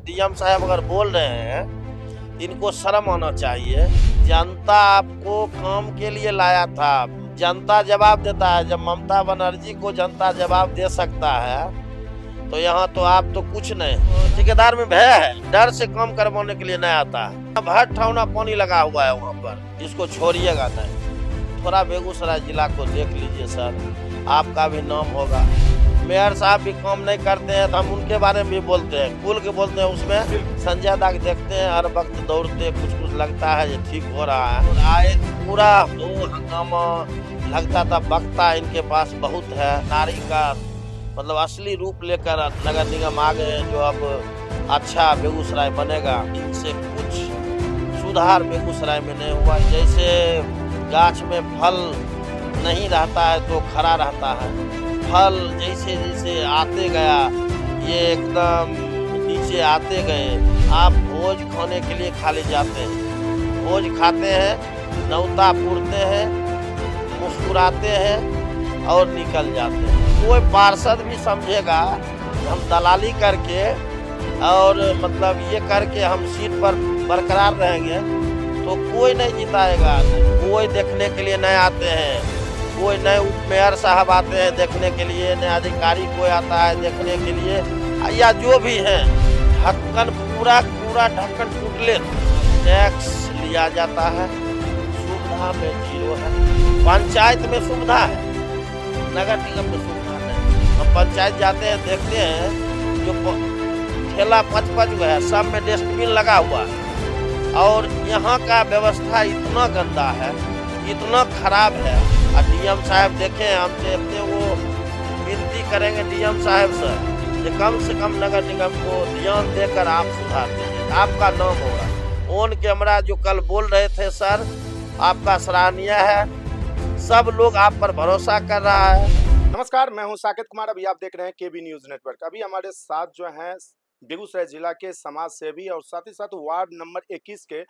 DM साहब अगर बोल रहे हैं, इनको शर्म आना चाहिए। जनता आपको काम के लिए लाया था, जनता जवाब देता है। जब ममता बनर्जी को जनता जवाब दे सकता है तो यहाँ तो आप तो कुछ नहीं। ठेकेदार में भय है, डर से काम करवाने के लिए नहीं आता है। अब हर ठौना पानी लगा हुआ है वहाँ पर, इसको छोड़िएगा नहीं। थोड़ा बेगूसराय जिला को देख लीजिए सर, आपका भी नाम होगा। मेयर साहब भी काम नहीं करते हैं तो हम उनके बारे में भी बोलते हैं, खुल के बोलते हैं। उसमें संजय दा देखते हैं हर वक्त दौड़ते, कुछ कुछ लगता है ये ठीक हो रहा है। आए पूरा हो हंगामा लगता था, बक्ता इनके पास बहुत है। नारी का मतलब असली रूप लेकर नगर निगम आ गए हैं, जो अब अच्छा बेगूसराय बनेगा। इनसे कुछ सुधार बेगूसराय में नहीं हुआ। जैसे गाछ में फल नहीं रहता है तो खड़ा रहता है, फल जैसे जैसे आते गया ये एकदम नीचे आते गए। आप भोज खाने के लिए खाली जाते हैं, भोज खाते हैं, नौता पूरते हैं, मुस्कुराते हैं और निकल जाते हैं। कोई पार्षद भी समझेगा हम दलाली करके और मतलब ये करके हम सीट पर बरकरार रहेंगे तो कोई नहीं जिताएगा। कोई देखने के लिए नहीं आते हैं, कोई नए उप मेयर साहब आते हैं देखने के लिए, नए अधिकारी कोई आता है देखने के लिए, या जो भी है ढक्कन पूरा ढक्कन टूटले टैक्स लिया जाता है। सुविधा में जीरो है। पंचायत में सुविधा है, नगर निगम में सुविधा नहीं। हम पंचायत जाते हैं देखते हैं जो ठेला पच है, सब में डस्टबिन लगा हुआ है और यहाँ का व्यवस्था इतना गंदा है, इतना खराब है। और डीएम साहब देखें, हमसे अपने वो विनती करेंगे डीएम साहब से कम नगर निगम को ध्यान देकर आप सुधार दीजिए, आपका नाम होगा। ऑन कैमरा जो कल बोल रहे थे सर, आपका सराहनीय है, सब लोग आप पर भरोसा कर रहा है। नमस्कार, मैं हूं साकेत कुमार। अभी आप देख रहे हैं केबी न्यूज नेटवर्क। अभी हमारे साथ जो हैं बेगूसराय जिला के समाज सेवी और साथ ही साथ वार्ड नंबर 21 के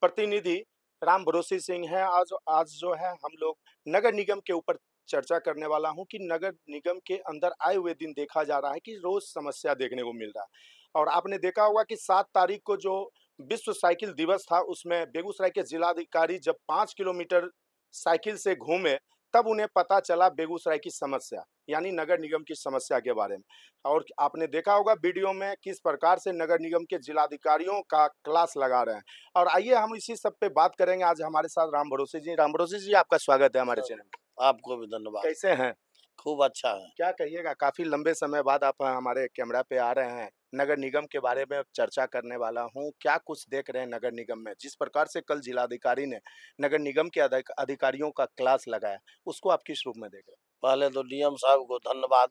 प्रतिनिधि राम भरोसी सिंह हैं। आज जो है हम लोग नगर निगम के ऊपर चर्चा करने वाला हूं कि नगर निगम के अंदर आए हुए दिन देखा जा रहा है कि रोज समस्या देखने को मिल रहा है। और आपने देखा होगा कि 7 तारीख को जो विश्व साइकिल दिवस था, उसमें बेगूसराय के जिलाधिकारी जब 5 किलोमीटर साइकिल से घूमे तब उन्हें पता चला बेगूसराय की समस्या, यानी नगर निगम की समस्या के बारे में। और आपने देखा होगा वीडियो में किस प्रकार से नगर निगम के जिलाधिकारियों का क्लास लगा रहे हैं। और आइए हम इसी सब पे बात करेंगे। आज हमारे साथ राम भरोसे जी। राम भरोसे जी, आपका स्वागत है हमारे चैनल में। आपको भी धन्यवाद। कैसे हैं? खूब अच्छा है। क्या कहिएगा, काफी लंबे समय बाद आप हमारे कैमरा पे आ रहे हैं। नगर निगम के बारे में चर्चा करने वाला हूं। क्या कुछ देख रहे हैं नगर निगम में? जिस प्रकार से कल जिलाधिकारी ने नगर निगम के अधिकारियों का क्लास लगाया, उसको आप किस रूप में देख रहे हैं? पहले तो डीएम साहब को धन्यवाद,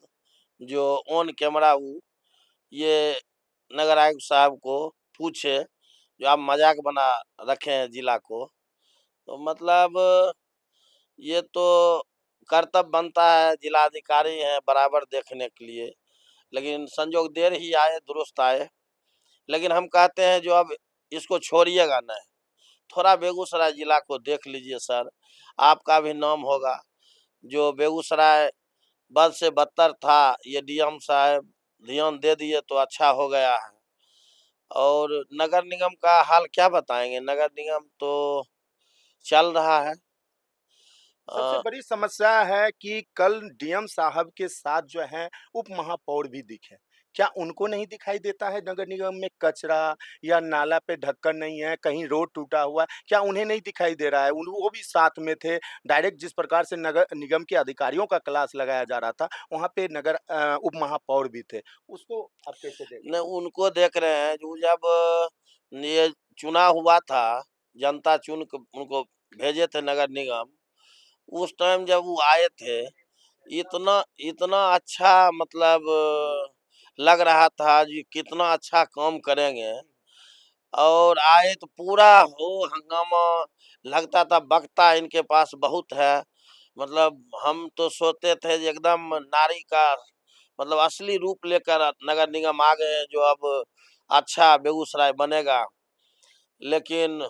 जो ऑन कैमरा ये नगर आयुक्त साहब को पूछे, जो आप मजाक बना रखे हैं जिला को। तो मतलब ये तो कर्तव्य बनता है, जिलाधिकारी हैं बराबर देखने के लिए, लेकिन संजोग देर ही आए, दुरुस्त आए। लेकिन हम कहते हैं जो अब इसको छोड़िएगा नहीं। थोड़ा बेगूसराय जिला को देख लीजिए सर, आपका भी नाम होगा। जो बेगूसराय बद से बदतर था, ये डीएम साहब ध्यान दे दिए तो अच्छा हो गया है। और नगर निगम का हाल क्या बताएंगे, नगर निगम तो चल रहा है। सबसे बड़ी समस्या है कि कल डीएम साहब के साथ जो है उप महापौर भी दिखे। क्या उनको नहीं दिखाई देता है नगर निगम में कचरा या नाला पे ढक्कन नहीं है, कहीं रोड टूटा हुआ है, क्या उन्हें नहीं दिखाई दे रहा है? वो भी साथ में थे। डायरेक्ट जिस प्रकार से नगर निगम के अधिकारियों का क्लास लगाया जा रहा था, वहाँ पे उप महापौर भी थे। उसको आप कैसे देख रहे न उनको देख रहे हैं जो जब ये चुनाव हुआ था, जनता चुन के उनको भेजे थे नगर निगम, उस टाइम जब वो आए थे, इतना इतना अच्छा मतलब लग रहा था जी कितना अच्छा काम करेंगे। और आए तो पूरा हो हंगामा लगता था, बक्ता इनके पास बहुत है। मतलब हम तो सोचते थे कि एकदम नारी का मतलब असली रूप लेकर नगर निगम आ गए हैं, जो अब अच्छा बेगूसराय बनेगा। लेकिन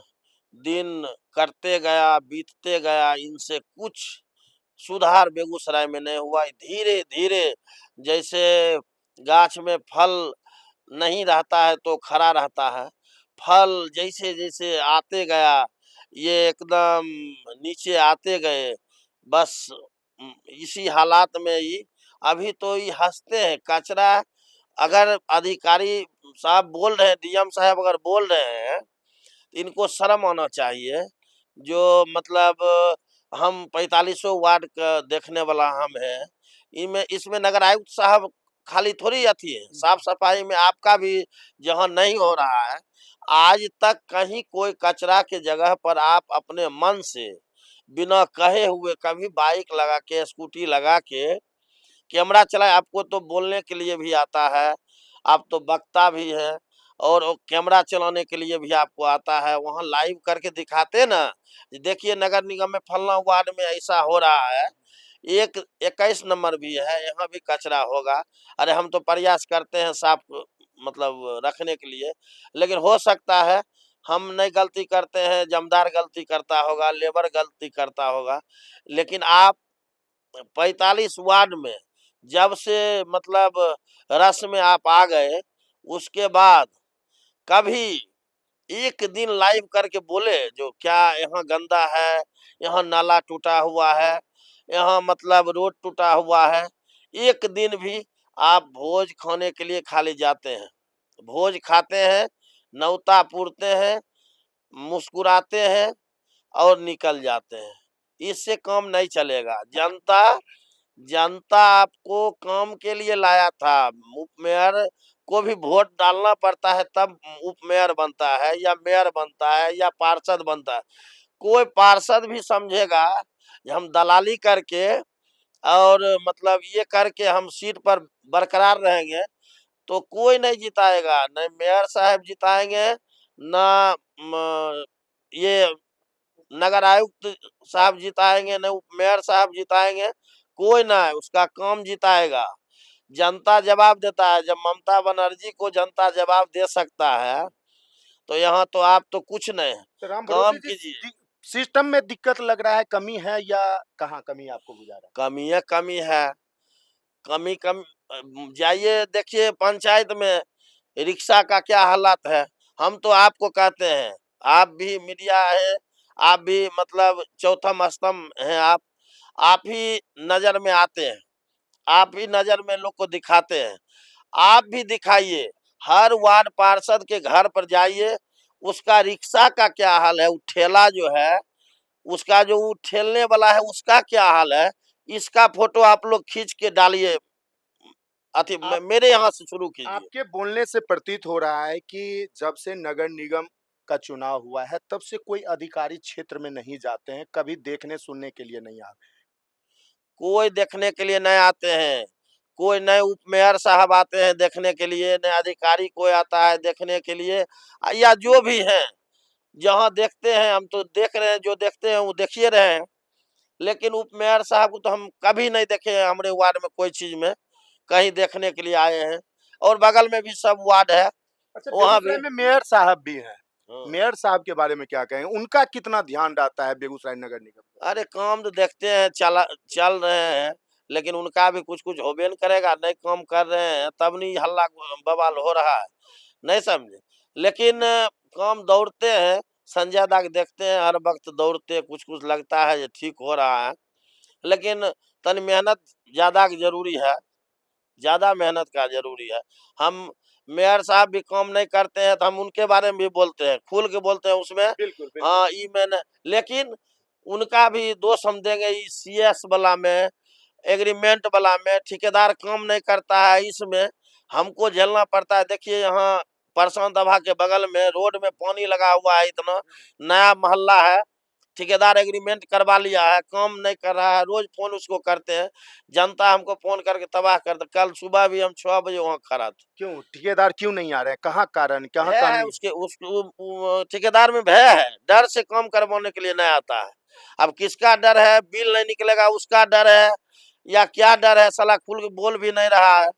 दिन करते गया, बीतते गया, इनसे कुछ सुधार बेगूसराय में नहीं हुआ। धीरे धीरे जैसे गाछ में फल नहीं रहता है तो खड़ा रहता है। फल जैसे जैसे आते गया, ये एकदम नीचे आते गए। बस इसी हालात में ही अभी तो ये हंसते हैं। कचरा अगर अधिकारी साहब बोल रहे हैं, डीएम साहब अगर बोल रहे हैं, तो इनको शर्म आना चाहिए। जो मतलब हम 4500 वार्ड का देखने वाला हम हैं, इनमें इसमें नगर आयुक्त साहब खाली थोड़ी अथी है, साफ सफाई में आपका भी जहाँ नहीं हो रहा है। आज तक कहीं कोई कचरा के जगह पर आप अपने मन से बिना कहे हुए कभी बाइक लगा के, स्कूटी लगा के कैमरा चलाए, आपको तो बोलने के लिए भी आता है, आप तो वक्ता भी हैं, और वो कैमरा चलाने के लिए भी आपको आता है। वहाँ लाइव करके दिखाते ना, कि देखिए नगर निगम में फलना वार्ड में ऐसा हो रहा है, एक 21 नंबर भी है, यहाँ भी कचरा होगा। अरे हम तो प्रयास करते हैं साफ मतलब रखने के लिए, लेकिन हो सकता है हम नहीं गलती करते हैं, जमदार गलती करता होगा, लेबर गलती करता होगा। लेकिन आप 45 वार्ड में जब से मतलब रस में आप आ गए, उसके बाद कभी एक दिन लाइव करके बोले जो क्या यहाँ गंदा है, यहाँ नाला टूटा हुआ है, यहाँ मतलब रोड टूटा हुआ है। एक दिन भी आप भोज खाने के लिए खाली जाते हैं, भोज खाते हैं, न्योता पूरते हैं, मुस्कुराते हैं और निकल जाते हैं। इससे काम नहीं चलेगा। जनता जनता आपको काम के लिए लाया था। उप मेयर को भी वोट डालना पड़ता है, तब उप मेयर बनता है या मेयर बनता है या पार्षद बनता है। कोई पार्षद भी समझेगा कि हम दलाली करके और मतलब ये करके हम सीट पर बरकरार रहेंगे, तो कोई नहीं जिताएगा। न मेयर साहब जिताएंगे, न ये नगर आयुक्त साहब जिताएंगे, न उप मेयर साहब जिताएंगे, कोई ना है उसका काम जिताएगा। जनता जवाब देता है। जब ममता बनर्जी को जनता जवाब दे सकता है, तो यहाँ तो आप तो कुछ नहीं है। तो राम काम भरोसे जी, कीजिए। सिस्टम में दिक्कत लग रहा है, कमी है या कहाँ कमी आपको गुजारा? कमी है। कमी कम जाइए देखिए पंचायत में रिक्शा का क्या हालत है। हम तो आपको कहते हैं, आप भी मीडिया है, आप भी मतलब चौथा स्तंभ हैं आप ही नजर में आते हैं, आप ही नजर में लोग को दिखाते हैं। आप भी दिखाइए, हर वार्ड पार्षद के घर पर जाइए, उसका रिक्शा का क्या हाल है, वो ठेला जो है, उसका जो वो ठेलने वाला है उसका क्या हाल है, इसका फोटो आप लोग खींच के डालिए। अति आप मेरे यहाँ से शुरू कीजिए। आपके बोलने से प्रतीत हो रहा है कि जब से नगर निगम का चुनाव हुआ है, तब से कोई अधिकारी क्षेत्र में नहीं जाते हैं, कभी देखने सुनने के लिए नहीं आते। कोई देखने के लिए नहीं आते हैं, कोई नए उप मेयर साहब आते हैं देखने के लिए, नए अधिकारी कोई आता है देखने के लिए, या जो भी हैं, जहाँ देखते हैं हम तो देख रहे हैं, जो देखते हैं वो देखिए रहे हैं। लेकिन उप मेयर साहब को तो हम कभी नहीं देखे हैं हमारे वार्ड में कोई चीज में, कहीं देखने के लिए आए हैं। और बगल में भी सब वार्ड है, अच्छा, वहाँ भी। बेगूसराय में मेयर साहब भी हैं। हाँ। मेयर साहब के बारे में क्या कहें? उनका कितना ध्यान रहता है बेगूसराय नगर निगम पर? अरे काम तो देखते हैं चल रहे हैं, लेकिन उनका भी कुछ कुछ होबे न करेगा। नहीं काम कर रहे हैं तब नहीं हल्ला बवाल हो रहा है, नहीं समझे। लेकिन काम दौड़ते हैं, संजय दा के देखते हैं हर वक्त दौड़ते, कुछ कुछ लगता है ये ठीक हो रहा है। लेकिन तन मेहनत ज्यादा की जरूरी है, ज्यादा मेहनत का जरूरी है। हम मेयर साहब भी काम नहीं करते हैं तो हम उनके बारे में भी बोलते हैं, खुल के बोलते हैं उसमें। बिल्कुल, बिल्कुल। हाँ ई मैंने, लेकिन उनका भी दोष हम देंगे इस सीएस वाला में, एग्रीमेंट वाला में। ठेकेदार काम नहीं करता है, इसमें हमको झेलना पड़ता है। देखिए यहाँ परसान दभा के बगल में रोड में पानी लगा हुआ है, इतना नया मोहल्ला है, ठेकेदार एग्रीमेंट करवा लिया है, काम नहीं कर रहा है। रोज फोन उसको करते हैं, जनता हमको फोन करके तबाह कर दे। कल सुबह भी हम 6 बजे वहाँ खड़ा थे। क्यों ठेकेदार क्यों नहीं आ रहे हैं? कहाँ कारण, कहाँ भय है कमी? उसके, ठेकेदार में भय है, डर से काम करवाने के लिए नहीं आता है। अब किसका डर है, बिल नहीं निकलेगा उसका डर है, या क्या डर है, साला खुल के बोल भी नहीं रहा है,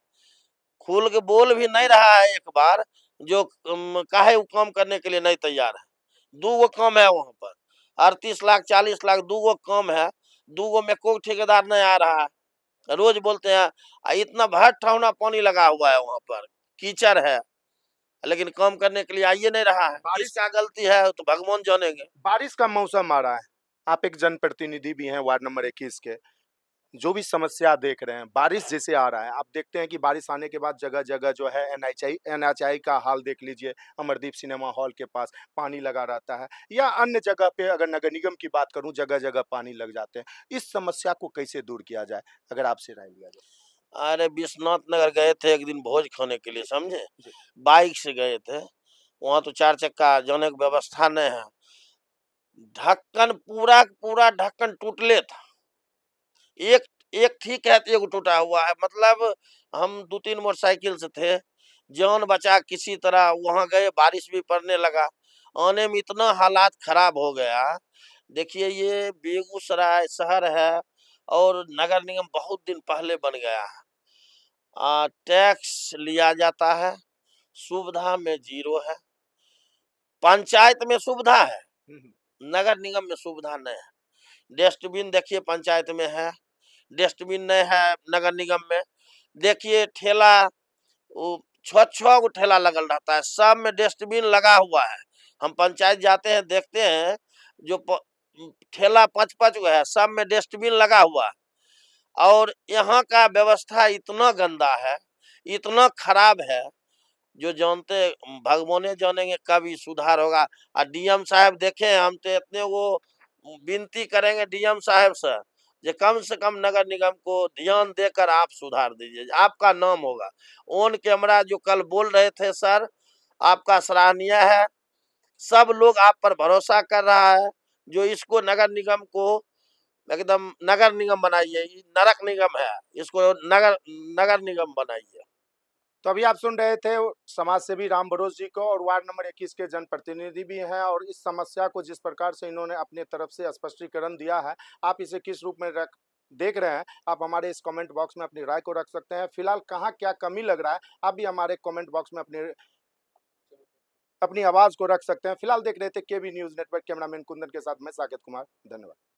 खुल के बोल भी नहीं रहा है एक बार। जो काहे वो काम करने के लिए नहीं तैयार है। 2 गो काम है वहाँ पर, 38 लाख 40 लाख 2 गो काम है, 2 गो में कोई ठेकेदार नहीं आ रहा है। रोज बोलते हैं, इतना भर ठौना पानी लगा हुआ है वहाँ पर, कीचड़ है। लेकिन काम करने के लिए आइए नहीं रहा है। बारिश किसका गलती है तो भगवान जानेंगे। बारिश का मौसम आ रहा है, आप एक जनप्रतिनिधि भी हैं वार्ड नंबर 21 के, जो भी समस्या देख रहे हैं, बारिश जैसे आ रहा है, आप देखते हैं कि बारिश आने के बाद जगह-जगह जो है एनएचआई का हाल देख लीजिए, अमरदीप सिनेमा हॉल के पास पानी लगा रहता है या अन्य जगह पे अगर नगर निगम की बात करूँ, जगह-जगह पानी लग जाते हैं। इस समस्या को कैसे दूर किया जाए? अगर आपसे राय लिया जाए। अरे विश्वनाथ नगर गए थे एक दिन भोज खाने के लिए, समझे? जी। बाइक से गए थे। वहाँ तो 4 चक्का जाने की व्यवस्था नहीं है। ढक्कन पूरा पूरा ढक्कन टूटले था। एक एक ठीक है तो एक टूटा हुआ है। मतलब हम 2-3 मोटरसाइकिल से थे। जान बचा किसी तरह वहाँ गए, बारिश भी पड़ने लगा। आने में इतना हालात खराब हो गया। देखिए ये बेगूसराय शहर है और नगर निगम बहुत दिन पहले बन गया है। टैक्स लिया जाता है, सुविधा में ज़ीरो है। पंचायत में सुविधा है, हुँ, हुँ। नगर निगम में सुविधा नहीं है। डस्टबिन देखिए पंचायत में है, डस्टबिन नहीं है नगर निगम में। देखिए ठेला, वो 6-6 गो ठेला लगल रहता है, सब में डस्टबिन लगा हुआ है। हम पंचायत जाते हैं देखते हैं जो ठेला 5-5 गो है, सब में डस्टबिन लगा हुआ है। और यहाँ का व्यवस्था इतना गंदा है, इतना खराब है, जो जानते भगवाने जानेंगे कब ये सुधार होगा। डीएम साहब देखें, हम तो इतने वो विनती करेंगे डीएम साहब से कम नगर निगम को ध्यान देकर आप सुधार दीजिए, आपका नाम होगा। ऑन कैमरा जो कल बोल रहे थे सर, आपका सराहनीय है। सब लोग आप पर भरोसा कर रहा है। जो इसको नगर निगम को एकदम नगर निगम बनाइए, ये नरक निगम है, इसको नगर नगर निगम बनाइए। तो अभी आप सुन रहे थे समाज सेवी राम बरोस जी को और वार्ड नंबर 21 के जनप्रतिनिधि भी हैं और इस समस्या को जिस प्रकार से इन्होंने अपने तरफ से स्पष्टीकरण दिया है, आप इसे किस रूप में रख देख रहे हैं, आप हमारे इस कमेंट बॉक्स में अपनी राय को रख सकते हैं। फिलहाल कहाँ क्या कमी लग रहा है, आप भी हमारे कमेंट बॉक्स में अपनी अपनी आवाज़ को रख सकते हैं। फिलहाल देख रहे थे केबी न्यूज़ नेटवर्क, कैमरामैन कुंदन के साथ मैं साकेत कुमार। धन्यवाद।